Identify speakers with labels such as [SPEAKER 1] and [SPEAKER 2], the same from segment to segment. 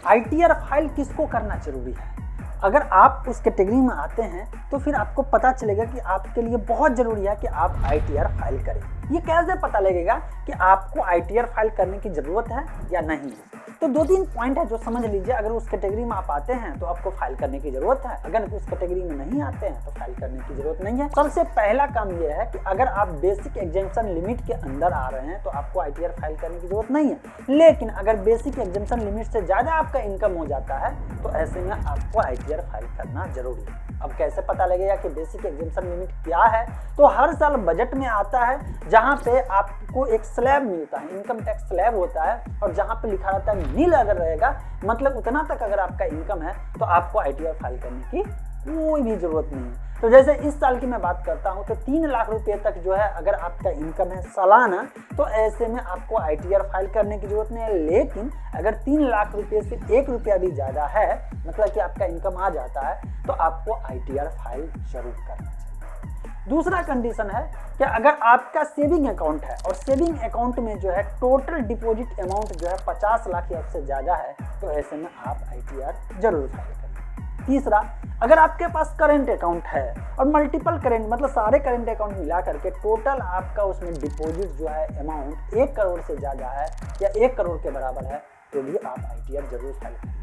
[SPEAKER 1] ITR file किसको करना जरूरी है। अगर आप उस कैटेगरी में आते हैं तो फिर आपको पता चलेगा कि आपके लिए बहुत ज़रूरी है कि आप आईटीआर फाइल करें। ये कैसे पता लगेगा कि आपको आईटीआर फाइल करने की ज़रूरत है या नहीं। तो 2-3 पॉइंट है जो समझ लीजिए। अगर उस कैटेगरी में आप आते हैं तो आपको फाइल करने की ज़रूरत है, अगर उस कैटेगरी में नहीं आते हैं तो फाइल करने की ज़रूरत नहीं है। सबसे पहला काम यह है कि अगर आप बेसिक एग्जेम्पशन लिमिट के अंदर आ रहे हैं तो आपको आईटीआर फाइल करने की ज़रूरत नहीं है। लेकिन अगर बेसिक एग्जेम्पशन लिमिट से ज़्यादा आपका इनकम हो जाता है तो ऐसे में आपको आईटीआर फाइल करना जरूरी है। अब कैसे पता लगेगा कि बेसिक एग्जेम्पशन लिमिट क्या है। तो हर साल बजट में आता है जहां पे आपको एक स्लैब मिलता है, इनकम टैक्स स्लैब होता है, और जहां पे लिखा रहता है नील अगर रहेगा मतलब उतना तक अगर आपका इनकम है तो आपको आईटीआर फाइल करने की कोई भी जरूरत नहीं है। तो जैसे इस साल की मैं बात करता हूं तो 3 लाख रुपए तक जो है अगर आपका इनकम है सालाना तो ऐसे में आपको आईटीआर फाइल करने की जरूरत नहीं है। लेकिन अगर 3 लाख रुपए से 1 रुपया भी ज़्यादा है, मतलब कि आपका इनकम आ जाता है, तो आपको आईटीआर फाइल जरूर करना चाहिए। दूसरा कंडीशन है कि अगर आपका सेविंग अकाउंट है और सेविंग अकाउंट में जो है टोटल डिपॉजिट अमाउंट जो है 50 लाख या उससे ज़्यादा है तो ऐसे में आप आईटीआर जरूर फाइल करें। तीसरा, अगर आपके पास करंट अकाउंट है और मल्टीपल करंट मतलब सारे करंट अकाउंट मिला करके टोटल आपका उसमें डिपॉजिट जो है अमाउंट 1 करोड़ से ज़्यादा है या 1 करोड़ के बराबर है तो भी आप आईटीआर जरूर फाइल करेंगे।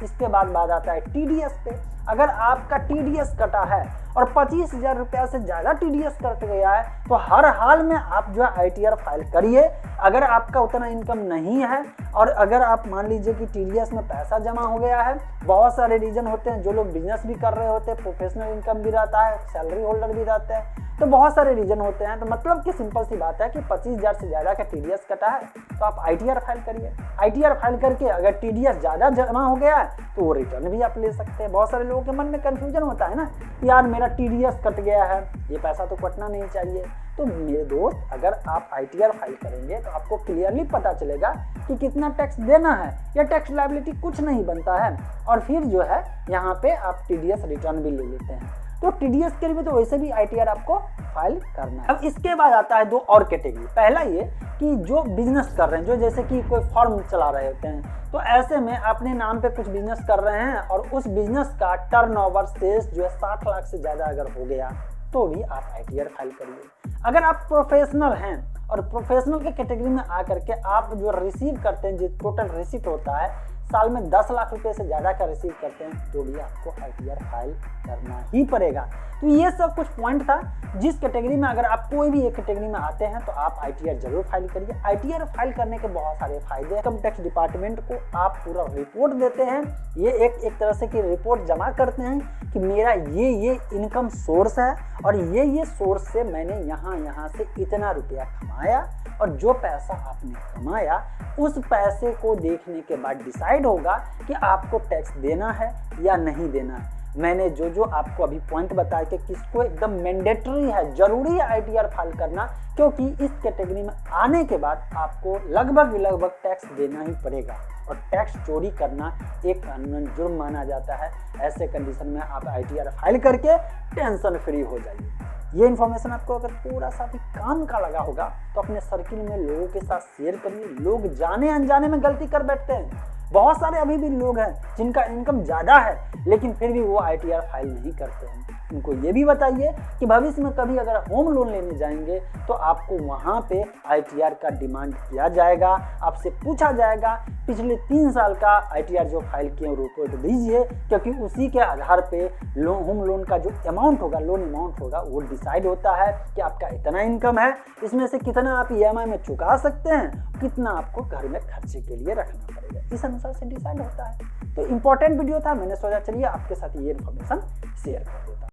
[SPEAKER 1] इसके बाद बात आता है टीडीएस पे। अगर आपका टीडीएस कटा है और 25,000 रुपया से ज़्यादा टीडीएस कट गया है तो हर हाल में आप जो है आईटीआर फाइल करिए। अगर आपका उतना इनकम नहीं है और अगर आप मान लीजिए कि टीडीएस में पैसा जमा हो गया है, बहुत सारे रीजन होते हैं, जो लोग बिजनेस भी कर रहे होते हैं, प्रोफेशनल इनकम भी रहता है, सैलरी होल्डर भी रहते हैं, तो बहुत सारे रीजन होते हैं। तो मतलब कि सिंपल सी बात है कि 25,000 से ज़्यादा का टीडीएस कटा है तो आप आईटीआर फाइल करिए। आईटीआर फाइल करके अगर टीडीएस ज़्यादा जमा हो गया है तो वो रिटर्न भी आप ले सकते हैं। बहुत सारे लोगों के मन में कंफ्यूजन होता है ना, यार मेरा टीडीएस कट गया है, ये पैसा तो कटना नहीं चाहिए। तो मेरे दोस्त, अगर आप आईटीआर फाइल करेंगे तो आपको क्लियरली पता चलेगा कि कितना टैक्स देना है या टैक्स लायबिलिटी कुछ नहीं बनता है, और फिर जो है यहाँ पे आप टीडीएस रिटर्न भी ले लेते हैं। तो टीडीएस के लिए तो वैसे भी आईटीआर आपको फाइल करना है। अब इसके बाद आता है 2 और कैटेगरी। पहला ये कि जो बिजनेस कर रहे हैं, जो जैसे कि कोई फर्म चला रहे होते हैं, तो ऐसे में अपने नाम पे कुछ बिजनेस कर रहे हैं और उस बिजनेस का टर्नओवर सेल्स जो है 60 लाख से ज़्यादा अगर हो गया तो भी आप आईटीआर फाइल करिए। अगर आप प्रोफेशनल हैं और प्रोफेशनल के कैटेगरी में आकर के आप जो रिसीव करते हैं, जो टोटल रिसीट होता है साल में 10 लाख रुपए से ज़्यादा का रिसीव करते हैं तो भी आपको आईटीआर फाइल करना ही पड़ेगा। तो ये सब कुछ पॉइंट था जिस कैटेगरी में अगर आप कोई भी एक कैटेगरी में आते हैं तो आप आईटीआर जरूर फाइल करिए। आईटीआर फाइल करने के बहुत सारे फायदे हैं। इनकम टैक्स डिपार्टमेंट को आप पूरा रिपोर्ट देते हैं, ये एक तरह से की रिपोर्ट जमा करते हैं कि मेरा ये इनकम सोर्स है और ये सोर्स से मैंने यहाँ से इतना रुपया कमाया, और जो पैसा आपने कमाया उस पैसे को देखने के बाद डिसाइड होगा कि आपको टैक्स देना है या नहीं देना है। मैंने जो आपको अभी पॉइंट बताया कि किसको एकदम मैंडेटरी है, जरूरी है आईटीआर फाइल करना, क्योंकि इस कैटेगरी में आने के बाद आपको लगभग टैक्स देना ही पड़ेगा और टैक्स चोरी करना एक कानूनन जुर्म माना जाता है। ऐसे कंडीशन में आप आईटीआर फाइल करके टेंशन फ्री हो जाइए। ये इन्फॉर्मेशन आपको अगर थोड़ा सा भी काम का लगा होगा तो अपने सर्किल में लोगों के साथ शेयर करिए। लोग जाने अनजाने में गलती कर बैठते हैं। बहुत सारे अभी भी लोग हैं जिनका इनकम ज़्यादा है लेकिन फिर भी वो आईटीआर फाइल नहीं करते हैं। उनको ये भी बताइए कि भविष्य में कभी अगर होम लोन लेने जाएंगे तो आपको वहाँ पे आईटीआर का डिमांड किया जाएगा, आपसे पूछा जाएगा पिछले 3 साल का आईटीआर जो फाइल किए रिपोर्ट दीजिए, क्योंकि उसी के आधार पे होम लोन का जो अमाउंट होगा, लोन अमाउंट होगा, वो डिसाइड होता है कि आपका इतना इनकम है, इसमें से कितना आप ईएमआई में चुका सकते हैं, कितना आपको घर में खर्चे के लिए रखना पड़ेगा, इस अनुसार से डिसाइड होता है। तो इम्पोर्टेंट वीडियो था, मैंने सोचा चलिए आपके साथ ये इन्फॉर्मेशन शेयर कर देता हूँ।